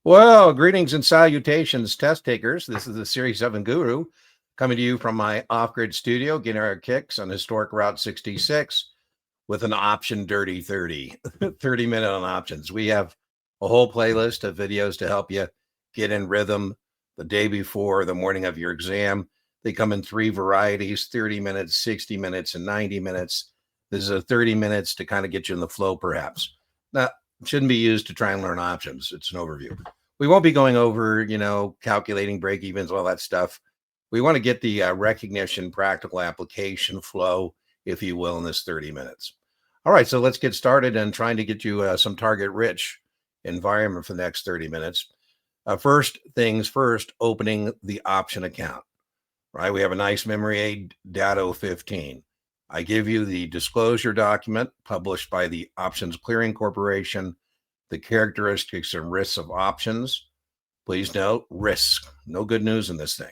Well, greetings and salutations, test takers. This is the Series 7 Guru coming to you from my off-grid studio, getting our kicks on historic Route 66 with an option dirty 30, 30-minute on options. We have a whole playlist of videos to help you get in rhythm the day before, the morning of your exam. They come in three varieties, 30 minutes, 60 minutes, and 90 minutes. This is a 30 minutes to kind of get you in the flow, perhaps. Now, it shouldn't be used to try and learn options. It's an overview. We won't be going over, calculating break evens, all that stuff. We want to get the recognition, practical application flow, if you will, in this 30 minutes. All right, so let's get started and trying to get you some target rich environment for the next 30 minutes. First things first, opening the option account, right? We have a nice memory aid, Dado 15. I give you the disclosure document published by the Options Clearing Corporation, the characteristics and risks of options. Please note, risk. No good news in this thing.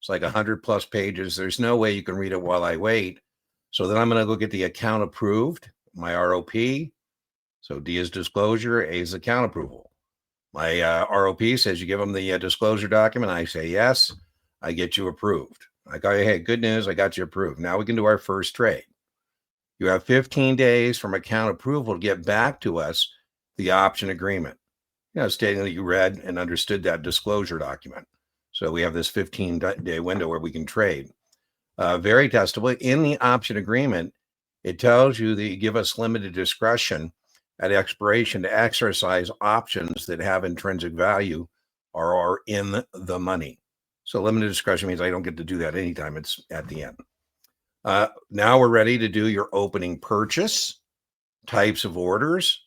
It's like 100+ pages. There's no way you can read it while I wait. So then I'm going to go get the account approved, my ROP. So D is disclosure, A is account approval. My ROP says you give them the disclosure document. I say yes. I get you approved. I go, hey, good news. I got you approved. Now we can do our first trade. You have 15 days from account approval to get back to us the option agreement, stating that you read and understood that disclosure document. So we have this 15-day window where we can trade. Very testable. In the option agreement, it tells you that you give us limited discretion at expiration to exercise options that have intrinsic value or are in the money. So limited discretion means I don't get to do that anytime. It's at the end. Now we're ready to do your opening purchase, types of orders.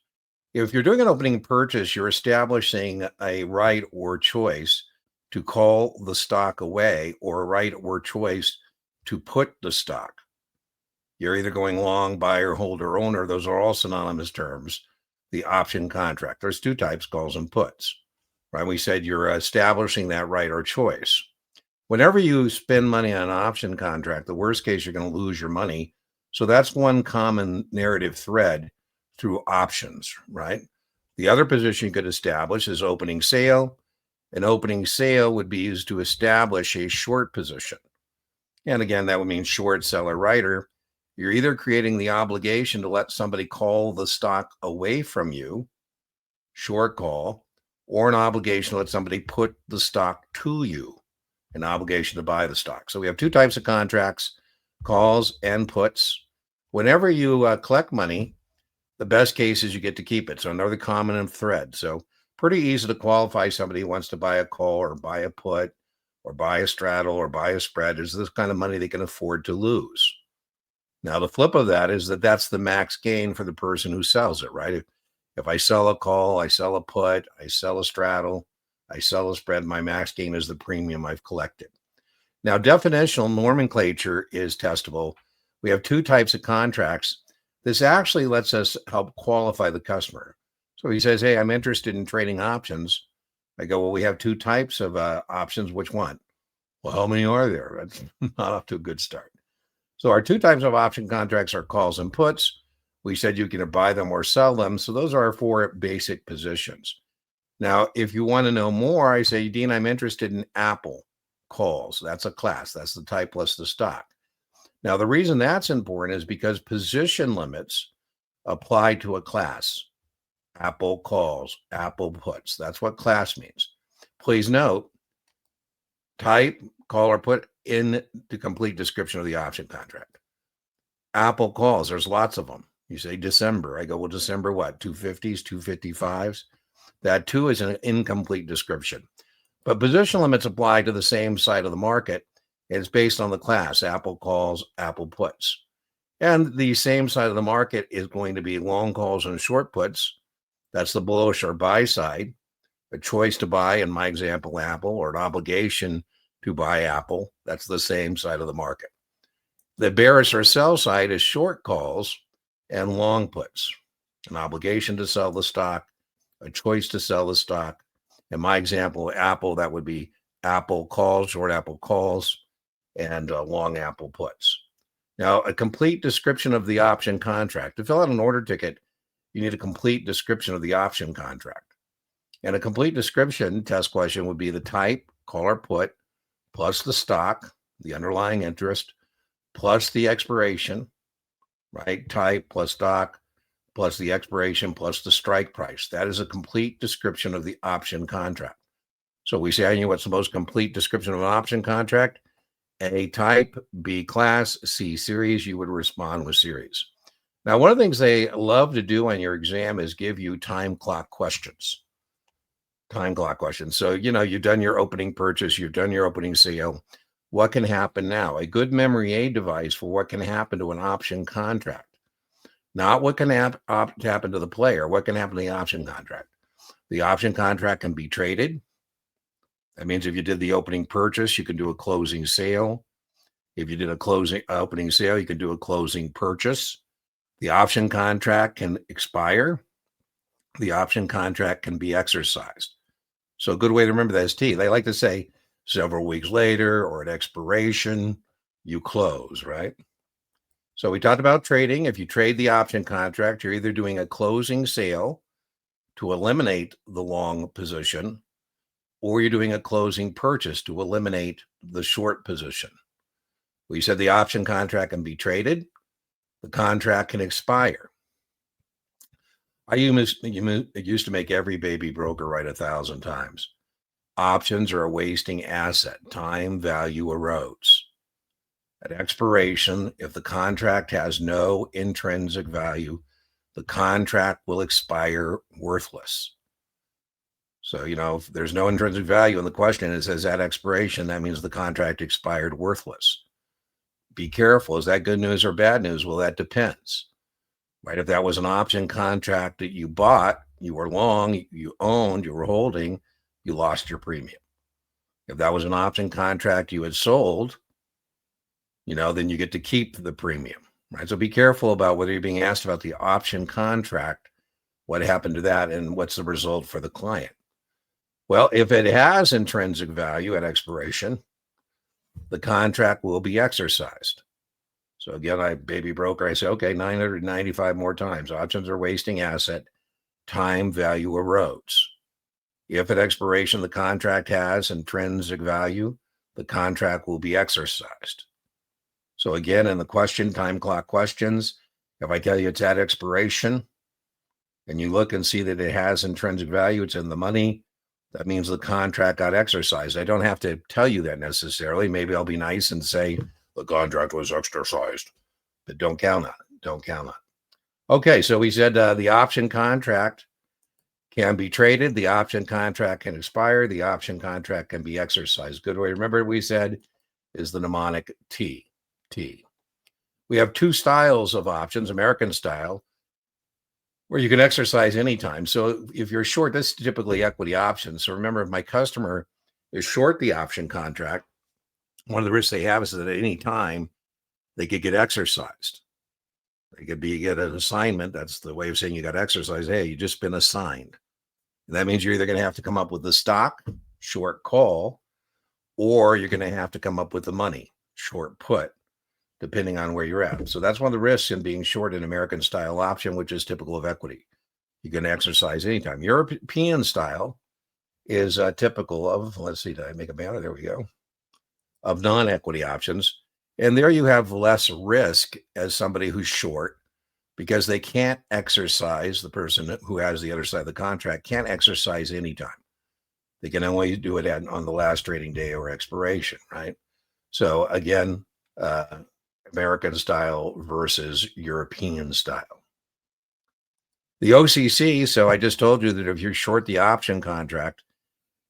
If you're doing an opening purchase, you're establishing a right or choice to call the stock away or a right or choice to put the stock. You're either going long, buyer, holder, owner. Those are all synonymous terms. The option contract. There's two types, calls and puts, right? We said you're establishing that right or choice. Whenever you spend money on an option contract, the worst case, you're going to lose your money. So that's one common narrative thread through options, right? The other position you could establish is opening sale. An opening sale would be used to establish a short position. And again, that would mean short seller writer. You're either creating the obligation to let somebody call the stock away from you, short call, or an obligation to let somebody put the stock to you, an obligation to buy the stock. So we have two types of contracts, calls and puts. Whenever you collect money, the best case is you get to keep it. So another common thread. So pretty easy to qualify somebody who wants to buy a call or buy a put or buy a straddle or buy a spread. Is this kind of money they can afford to lose? Now, the flip of that is that that's the max gain for the person who sells it, right? If I sell a call, I sell a put, I sell a straddle, I sell a spread, my max gain is the premium I've collected. Now, definitional nomenclature is testable. We have two types of contracts. This actually lets us help qualify the customer. So he says, hey, I'm interested in trading options. I go, well, we have two types of options. Which one? Well, how many are there? That's not off to a good start. So our two types of option contracts are calls and puts. We said you can buy them or sell them. So those are our four basic positions. Now, if you want to know more, I say, Dean, I'm interested in Apple calls. That's a class. That's the type plus the stock. Now, the reason that's important is because position limits apply to a class. Apple calls, Apple puts. That's what class means. Please note, type, call, or put in the complete description of the option contract. Apple calls, there's lots of them. You say December. I go, well, December what? 250s, 255s? That too is an incomplete description. But position limits apply to the same side of the market. It's based on the class, Apple calls, Apple puts. And the same side of the market is going to be long calls and short puts. That's the bullish or buy side. A choice to buy, in my example, Apple, or an obligation to buy Apple. That's the same side of the market. The bearish or sell side is short calls and long puts. An obligation to sell the stock, a choice to sell the stock. In my example, Apple, that would be Apple calls, short Apple calls, and long Apple puts. Now, a complete description of the option contract. To fill out an order ticket, you need a complete description of the option contract. And a complete description test question would be the type, call or put, plus the stock, the underlying interest, plus the expiration, right? Type plus stock plus the expiration plus the strike price. That is a complete description of the option contract. So we say, I knew what's the most complete description of an option contract? A type, B class, C series. You would respond with series. Now, one of the things they love to do on your exam is give you time clock questions. Time clock questions. So, you've done your opening purchase, you've done your opening sale. What can happen now? A good memory aid device for what can happen to an option contract. Not what can happen to the player, what can happen to the option contract. The option contract can be traded. That means if you did the opening purchase, you can do a closing sale. If you did a opening sale, you can do a closing purchase. The option contract can expire. The option contract can be exercised. So a good way to remember that is T. They like to say several weeks later or at expiration, you close, right? So we talked about trading. If you trade the option contract, you're either doing a closing sale to eliminate the long position, or you're doing a closing purchase to eliminate the short position. We said the option contract can be traded. The contract can expire. I used to make every baby broker write 1,000 times. Options are a wasting asset. Time value erodes. At expiration, if the contract has no intrinsic value, the contract will expire worthless. So, if there's no intrinsic value in the question, it says at expiration, that means the contract expired worthless. Be careful. Is that good news or bad news? Well, that depends, right? If that was an option contract that you bought, you were long, you owned, you were holding, you lost your premium. If that was an option contract you had sold, then you get to keep the premium, right? So be careful about whether you're being asked about the option contract, what happened to that, and what's the result for the client. Well, if it has intrinsic value at expiration, the contract will be exercised. So again, baby broker, I say, okay, 995 more times. Options are wasting asset. Time value erodes. If at expiration the contract has intrinsic value, the contract will be exercised. So again, in the question, time clock questions, if I tell you it's at expiration and you look and see that it has intrinsic value, it's in the money, that means the contract got exercised. I don't have to tell you that necessarily. Maybe I'll be nice and say the contract was exercised, but don't count on it. Don't count on it. Okay, so we said the option contract can be traded. The option contract can expire. The option contract can be exercised. Good way to remember we said is the mnemonic T. We have two styles of options, American style, where you can exercise anytime. So if you're short, this is typically equity options. So remember, if my customer is short the option contract, one of the risks they have is that at any time they could get exercised. They could get an assignment. That's the way of saying you got exercised. Hey, you just been assigned. And that means you're either going to have to come up with the stock, short call, or you're going to have to come up with the money, short put, depending on where you're at. So that's one of the risks in being short an American style option, which is typical of equity. You can exercise anytime. European style is typical of, let's see, did I make a banner? There we go. Of non-equity options. And there you have less risk as somebody who's short because they can't exercise, the person who has the other side of the contract can't exercise anytime. They can only do it on the last trading day or expiration, right? So again, American style versus European style. The OCC, so I just told you that if you're short the option contract,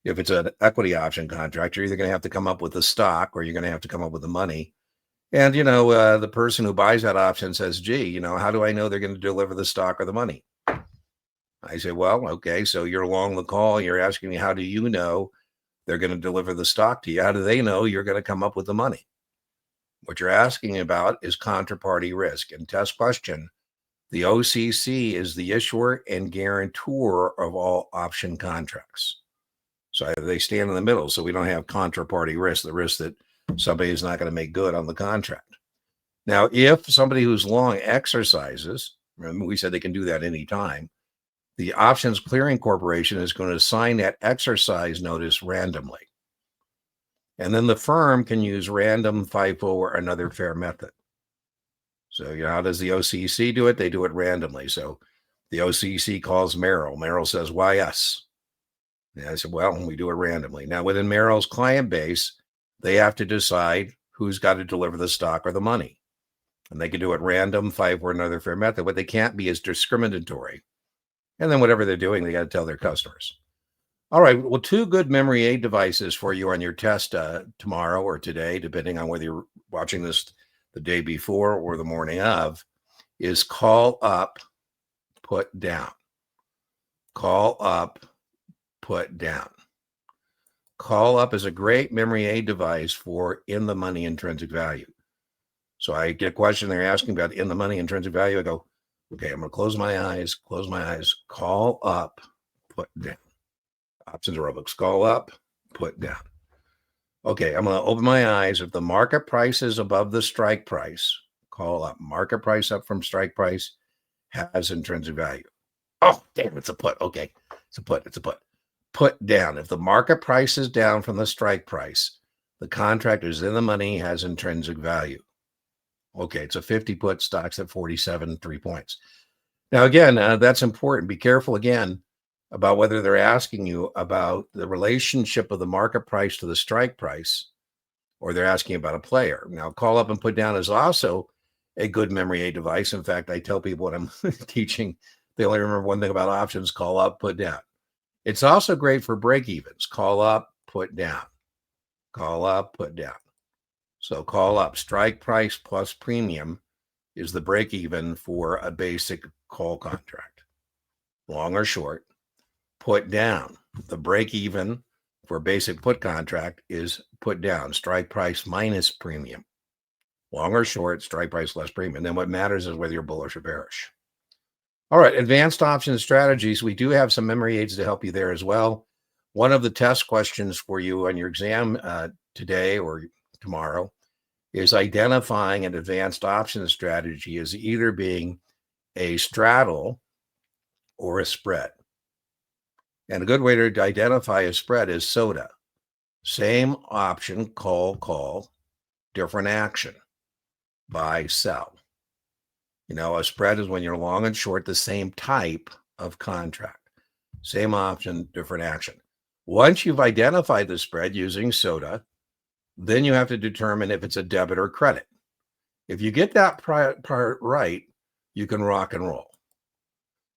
if it's an equity option contract, you're either going to have to come up with the stock or you're going to have to come up with the money. And, the person who buys that option says, gee, how do I know they're going to deliver the stock or the money? I say, well, okay, so you're long the call. You're asking me, how do you know they're going to deliver the stock to you? How do they know you're going to come up with the money? What you're asking about is counterparty risk. And test question, the OCC is the issuer and guarantor of all option contracts. So they stand in the middle. So we don't have counterparty risk, the risk that somebody is not going to make good on the contract. Now, if somebody who's long exercises, remember we said they can do that anytime, the Options Clearing Corporation is going to assign that exercise notice randomly. And then the firm can use random, FIFO, or another fair method. So, how does the OCC do it? They do it randomly. So the OCC calls Merrill. Merrill says, why us? And I said, well, we do it randomly. Now, within Merrill's client base, they have to decide who's got to deliver the stock or the money. And they can do it random, FIFO, or another fair method. What they can't be is discriminatory. And then whatever they're doing, they got to tell their customers. All right. Well, 2 good memory aid devices for you on your test tomorrow or today, depending on whether you're watching this the day before or the morning of, is call up, put down. Call up, put down. Call up is a great memory aid device for in the money intrinsic value. So I get a question they're asking about in the money intrinsic value. I go, okay, I'm going to close my eyes, call up, put down. Options aerobics, call up, put down. Okay, I'm going to open my eyes. If the market price is above the strike price, call up. Market price up from strike price has intrinsic value. Oh, damn, it's a put. Okay, it's a put. Put down. If the market price is down from the strike price, the contract is in the money, has intrinsic value. Okay, it's a 50 put, stocks at 47, 3 points. Now, again, that's important. Be careful again about whether they're asking you about the relationship of the market price to the strike price, or they're asking about a player. Now, call up and put down is also a good memory aid device. In fact, I tell people when I'm teaching, they only remember one thing about options: call up, put down. It's also great for break evens. Call up, put down. Call up, put down. So call up, strike price plus premium is the break even for a basic call contract, long or short. Put down, the break even for a basic put contract is put down, strike price minus premium, long or short, strike price less premium. And then what matters is whether you're bullish or bearish. All right, advanced option strategies. We do have some memory aids to help you there as well. One of the test questions for you on your exam today or tomorrow is identifying an advanced option strategy as either being a straddle or a spread. And a good way to identify a spread is SOTA. Same option, call, different action, buy, sell. A spread is when you're long and short the same type of contract. Same option, different action. Once you've identified the spread using SOTA, then you have to determine if it's a debit or credit. If you get that part right, you can rock and roll.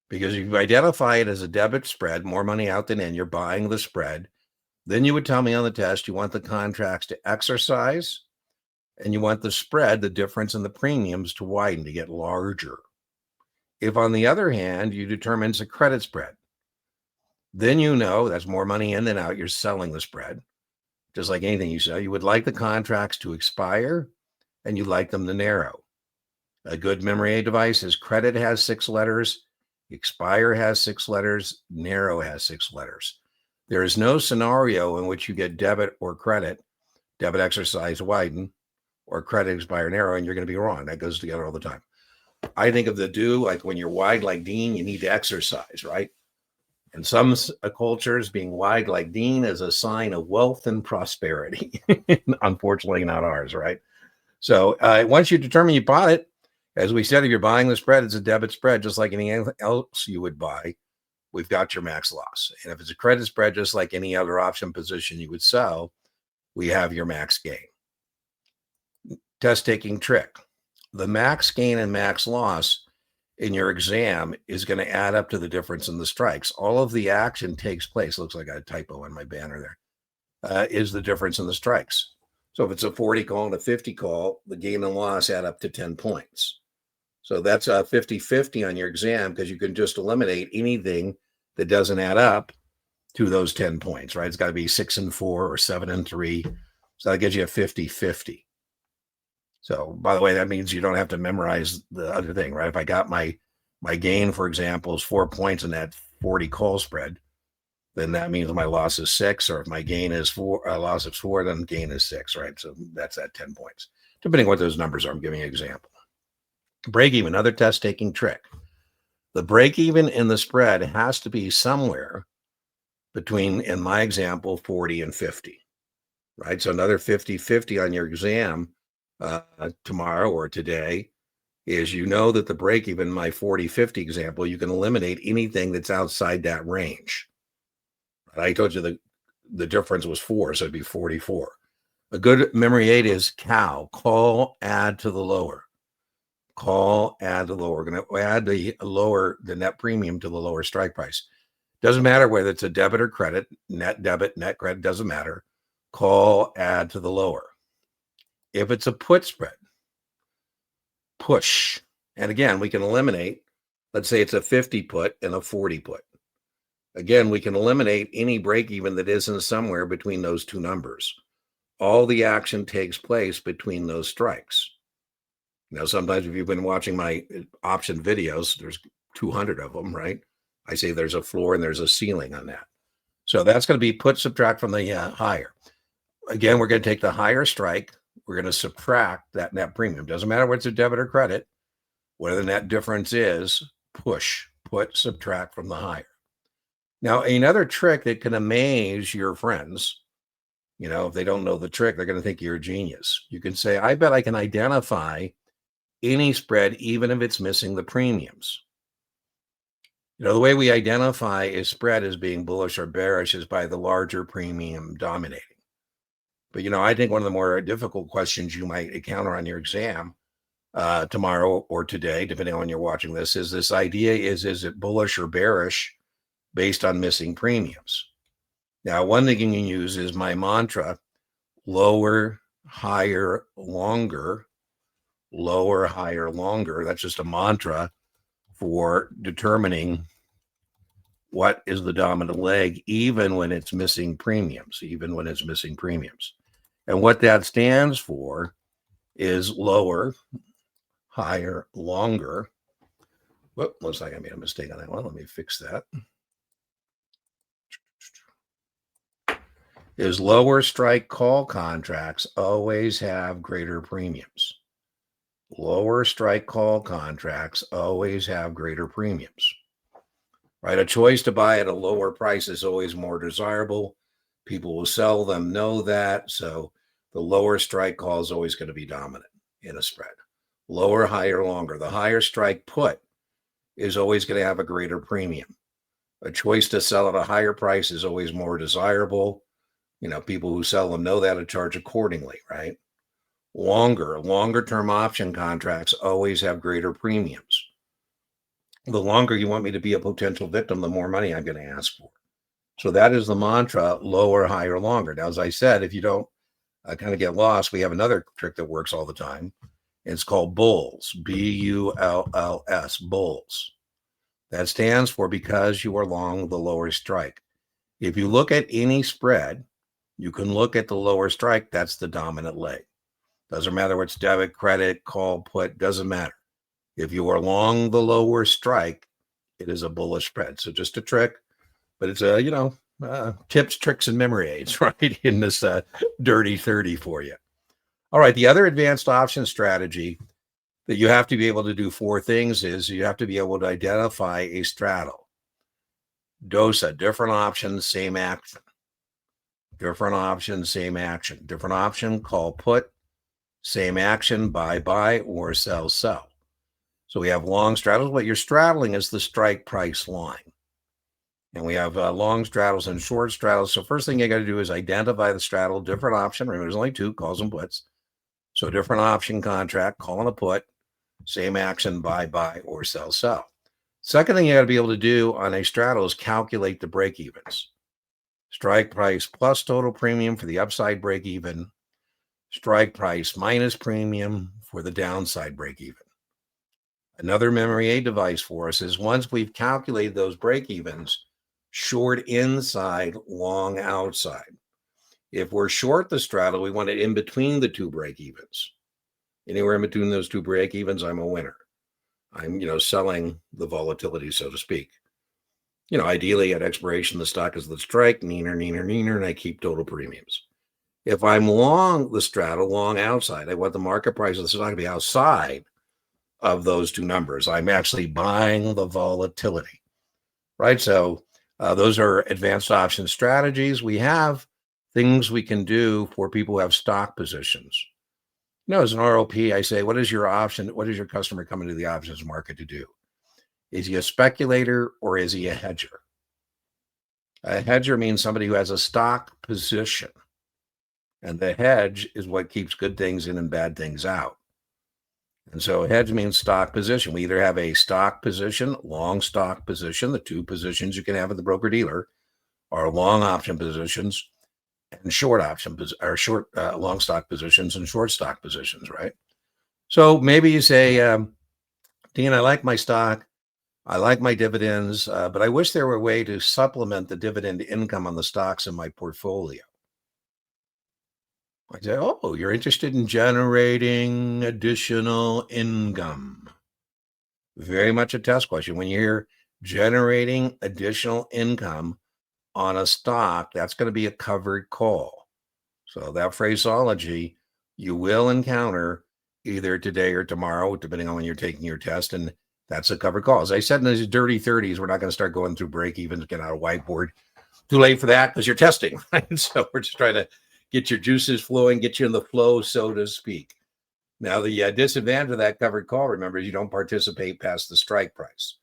Because if you identify it as a debit spread, more money out than in, you're buying the spread, then you would tell me on the test you want the contracts to exercise and you want the spread, the difference in the premiums, to widen, to get larger. If, on the other hand, you determine it's a credit spread, then that's more money in than out. You're selling the spread. Just like anything you sell, you would like the contracts to expire and you'd like them to narrow. A good memory aid device is credit has 6 letters, expire has 6 letters, narrow has 6 letters. There is no scenario in which you get debit or credit, debit exercise widen, or credit expire narrow, and you're going to be wrong. That goes together all the time. I think of the do, like when you're wide like Dean, you need to exercise, right? In some cultures, being wide like Dean is a sign of wealth and prosperity. Unfortunately, not ours, right? So once you determine you bought it, as we said, if you're buying the spread, it's a debit spread, just like anything else you would buy. We've got your max loss. And if it's a credit spread, just like any other option position you would sell, we have your max gain. Test taking trick. The max gain and max loss in your exam is going to add up to the difference in the strikes. All of the action takes place. Looks like I got a typo on my banner there. Is the difference in the strikes. So if it's a 40 call and a 50 call, the gain and loss add up to 10 points. So that's a 50-50 on your exam because you can just eliminate anything that doesn't add up to those 10 points, right? It's got to be 6 and 4 or 7 and 3. So that gives you a 50-50. So, by the way, that means you don't have to memorize the other thing, right? If I got my gain, for example, is 4 points in that 40 call spread, then that means my loss is 6. Or if my gain is 4, loss is 4, then gain is 6, right? So that's at 10 points. Depending on what those numbers are, I'm giving you an example. Break even, another test taking trick. The break even in the spread has to be somewhere between, in my example, 40 and 50, right? So another 50-50 on your exam tomorrow or today is, that the break even, my 40-50 example, you can eliminate anything that's outside that range. I told you the difference was 4, so it'd be 44. A good memory aid is call, add to the lower. Call, add to the lower. We're going to add the net premium to the lower strike price. Doesn't matter whether it's a debit or credit, net debit, net credit, doesn't matter. Call, add to the lower. If it's a put spread, push. And again, we can eliminate, let's say it's a 50 put and a 40 put. Again, we can eliminate any break even that isn't somewhere between those two numbers. All the action takes place between those strikes. Sometimes if you've been watching my option videos, there's 200 of them, right? I say there's a floor and there's a ceiling on that. So that's going to be put, subtract from the higher. Again, we're going to take the higher strike. We're going to subtract that net premium. Doesn't matter whether it's a debit or credit. Whatever the net difference is, push, put, subtract from the higher. Now, another trick that can amaze your friends, if they don't know the trick, they're going to think you're a genius. You can say, I bet I can identify any spread, even if it's missing the premiums. The way we identify a spread as being bullish or bearish is by the larger premium dominating. But, I think one of the more difficult questions you might encounter on your exam tomorrow or today, depending on when you're watching this, is this idea is it bullish or bearish based on missing premiums? Now, one thing you can use is my mantra: lower, higher, longer. Lower, higher, longer. That's just a mantra for determining what is the dominant leg, even when it's missing premiums, And what that stands for is lower, higher, longer. Whoop, looks like I made a mistake on that one. Let me fix that. Is lower strike call contracts always have greater premiums. Lower strike call contracts always have greater premiums, right? A choice to buy at a lower price is always more desirable. People will sell them, know that. So the lower strike call is always going to be dominant in a spread. Lower, higher, longer. The higher strike put is always going to have a greater premium. A choice to sell at a higher price is always more desirable. People who sell them know that and charge accordingly, right? Longer term option contracts always have greater premiums. The longer you want me to be a potential victim, the more money I'm going to ask for. So that is the mantra: lower, higher, longer. Now, as I said, if you don't kind of get lost, we have another trick that works all the time. It's called bulls, B-U-L-L-S, bulls. That stands for because you are long the lower strike. If you look at any spread, you can look at the lower strike. That's the dominant leg. Doesn't matter what's debit, credit, call, put, doesn't matter. If you are long the lower strike, it is a bullish spread. So just a trick, but it's tips, tricks, and memory aids, right, in this dirty 30 for you. All right, the other advanced option strategy that you have to be able to do 4 things is you have to be able to identify a straddle. DOSA, different options, same action. Different option, same action. Different option, call, put. Same action, buy, or sell. So we have long straddles. What you're straddling is the strike price line. And we have long straddles and short straddles. So first thing you got to do is identify the straddle, different option. Remember, there's only 2, calls and puts. So different option contract, call and a put. Same action, buy, or sell. Second thing you got to be able to do on a straddle is calculate the break evens. Strike price plus total premium for the upside break even. Strike price minus premium for the downside break even. Another memory aid device for us is, once we've calculated those break evens, short inside, long outside. If we're short the straddle, we want it in between the 2 break evens. Anywhere in between those 2 break evens, I'm a winner. I'm, selling the volatility, so to speak. Ideally at expiration, the stock is the strike, neener, and I keep total premiums. If I'm long the straddle, long outside, I want the market price of the stock to be outside of those two numbers. I'm actually buying the volatility, right? So those are advanced option strategies. We have things we can do for people who have stock positions. As an ROP, I say, what is your option? What is your customer coming to the options market to do? Is he a speculator or is he a hedger? A hedger means somebody who has a stock position, and the hedge is what keeps good things in and bad things out. And so hedge means stock position. We either have a stock position, long stock position, the two positions you can have at the broker dealer, are long option positions and short option or short long stock positions and short stock positions, right? So maybe you say, Dean, I like my stock, I like my dividends, but I wish there were a way to supplement the dividend income on the stocks in my portfolio. I say, oh, you're interested in generating additional income. Very much a test question. When you're generating additional income on a stock, that's going to be a covered call. So that phraseology you will encounter either today or tomorrow, depending on when you're taking your test. And that's a covered call. As I said in these dirty 30s, we're not going to start going through break evens, get out a whiteboard. Too late for that because you're testing, right? So we're just trying to get your juices flowing, get you in the flow, so to speak. Now, the disadvantage of that covered call, remember, is you don't participate past the strike price.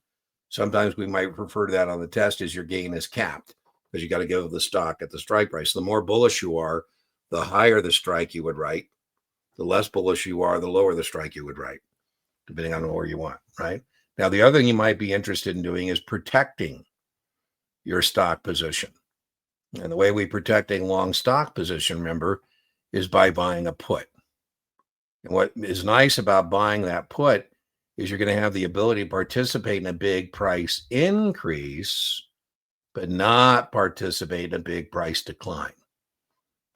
Sometimes we might refer to that on the test as your gain is capped because you got to go the stock at the strike price. The more bullish you are, the higher the strike you would write. The less bullish you are, the lower the strike you would write, depending on where you want, right? Now, the other thing you might be interested in doing is protecting your stock position. And the way we protect a long stock position, remember, is by buying a put. And what is nice about buying that put is you're going to have the ability to participate in a big price increase, but not participate in a big price decline.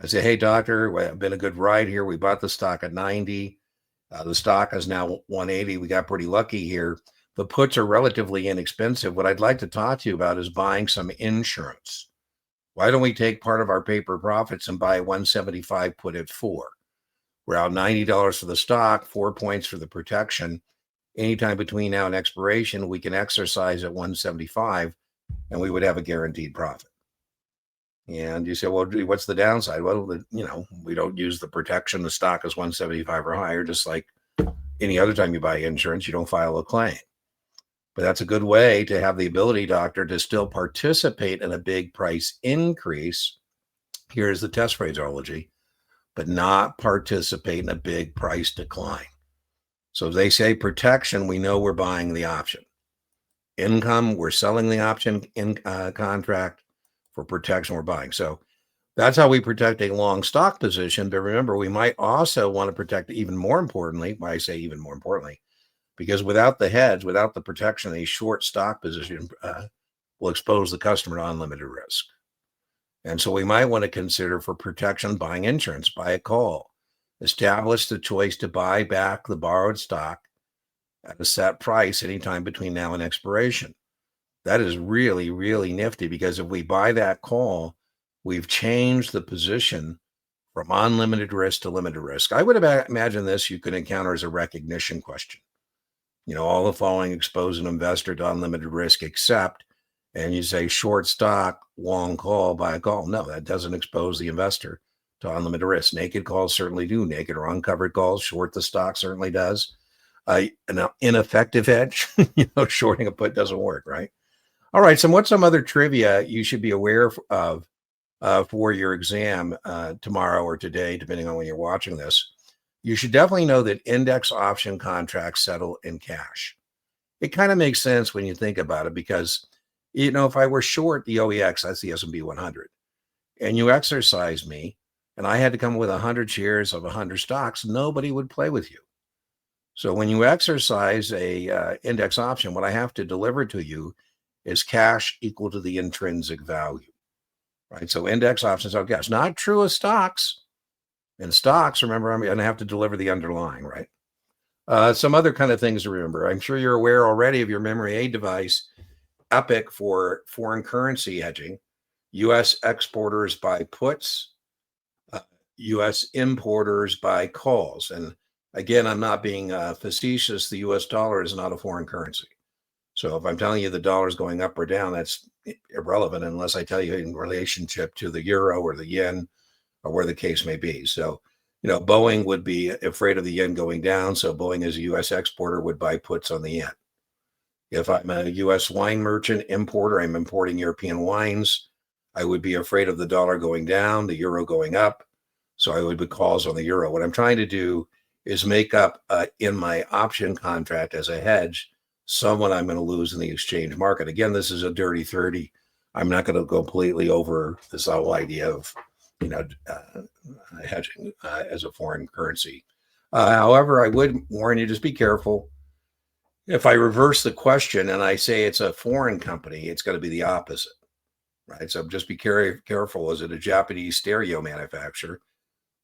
I say, hey, doctor, it's been a good ride here. We bought the stock at 90. The stock is now 180. We got pretty lucky here. The puts are relatively inexpensive. What I'd like to talk to you about is buying some insurance. Why don't we take part of our paper profits and buy 175 put at 4? We're out $90 for the stock, 4 points for the protection. Anytime between now and expiration, we can exercise at 175 and we would have a guaranteed profit. And you say, well, what's the downside? Well, we don't use the protection. The stock is 175 or higher, just like any other time you buy insurance, you don't file a claim. But that's a good way to have the ability, doctor, to still participate in a big price increase. Here's the test phraseology, but not participate in a big price decline. So if they say protection, we know we're buying the option. Income, we're selling the option in contract. For protection, we're buying. So that's how we protect a long stock position. But remember, we might also want to protect even more importantly, why I say even more importantly, because without the hedge, without the protection, a short stock position will expose the customer to unlimited risk. And so we might want to consider for protection buying insurance, buy a call, establish the choice to buy back the borrowed stock at a set price anytime between now and expiration. That is really, really nifty because if we buy that call, we've changed the position from unlimited risk to limited risk. I would imagine this you could encounter as a recognition question. All the following expose an investor to unlimited risk except, and you say short stock, long call, buy a call. No, that doesn't expose the investor to unlimited risk. Naked calls certainly do. Naked or uncovered calls, short the stock certainly does. An ineffective hedge, shorting a put doesn't work, right? All right, so what's some other trivia you should be aware of for your exam tomorrow or today, depending on when you're watching this? You should definitely know that index option contracts settle in cash. It kind of makes sense when you think about it because, if I were short the OEX, that's the S&P 100, and you exercise me, and I had to come with 100 shares of 100 stocks, nobody would play with you. So when you exercise a index option, what I have to deliver to you is cash equal to the intrinsic value, right? So index options are cash. Not true of stocks. In stocks, remember, I'm going to have to deliver the underlying, right? Some other kind of things to remember. I'm sure you're aware already of your memory aid device, EPIC, for foreign currency hedging. U.S. exporters buy puts, U.S. importers buy calls. And Again, I'm not being facetious. The US dollar is not a foreign currency. So if I'm telling you the dollar is going up or down, that's irrelevant unless I tell you in relationship to the euro or the yen or where the case may be. So, Boeing would be afraid of the yen going down. So Boeing as a US exporter would buy puts on the yen. If I'm a US wine merchant importer, I'm importing European wines, I would be afraid of the dollar going down, the euro going up. So I would put calls on the euro. What I'm trying to do is make up in my option contract as a hedge someone I'm going to lose in the exchange market. Again, this is a dirty 30. I'm not going to go completely over this whole idea of, hedging as a foreign currency. However, I would warn you, just be careful. If I reverse the question and I say it's a foreign company, it's going to be the opposite, right? So just be careful. Is it a Japanese stereo manufacturer?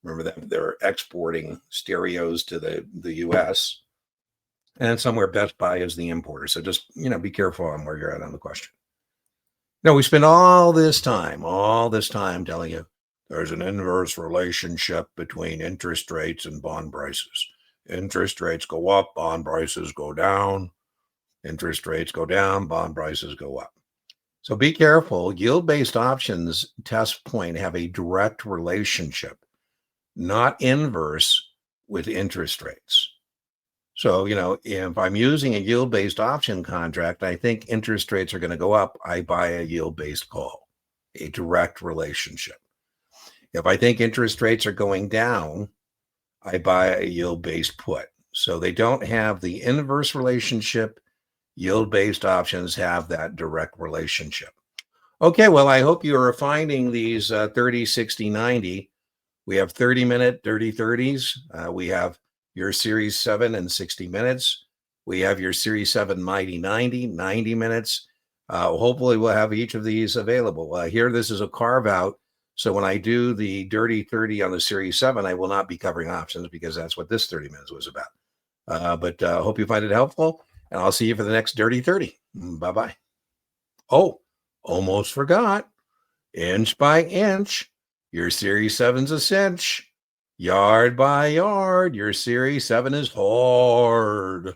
Remember that they're exporting stereos to the U.S. and somewhere Best Buy is the importer. So just be careful on where you're at on the question. No, we spend all this time telling you there's an inverse relationship between interest rates and bond prices. Interest rates go up, bond prices go down. Interest rates go down, bond prices go up. So be careful. Yield-based options test point have a direct relationship, not inverse, with interest rates. So, if I'm using a yield-based option contract, I think interest rates are going to go up. I buy a yield-based call, a direct relationship. If I think interest rates are going down, I buy a yield-based put. So they don't have the inverse relationship. Yield-based options have that direct relationship. Okay, well, I hope you are finding these 30, 60, 90. We have 30-minute dirty 30s. We have your Series 7 and 60 minutes. We have your Series 7 Mighty 90 minutes. Hopefully, we'll have each of these available. Here, this is a carve out. So when I do the dirty 30 on the Series 7, I will not be covering options because that's what this 30 minutes was about. But hope you find it helpful, and I'll see you for the next dirty 30. Bye-bye. Oh, almost forgot. Inch by inch, your Series 7's a cinch. Yard by yard, your Series 7 is hard.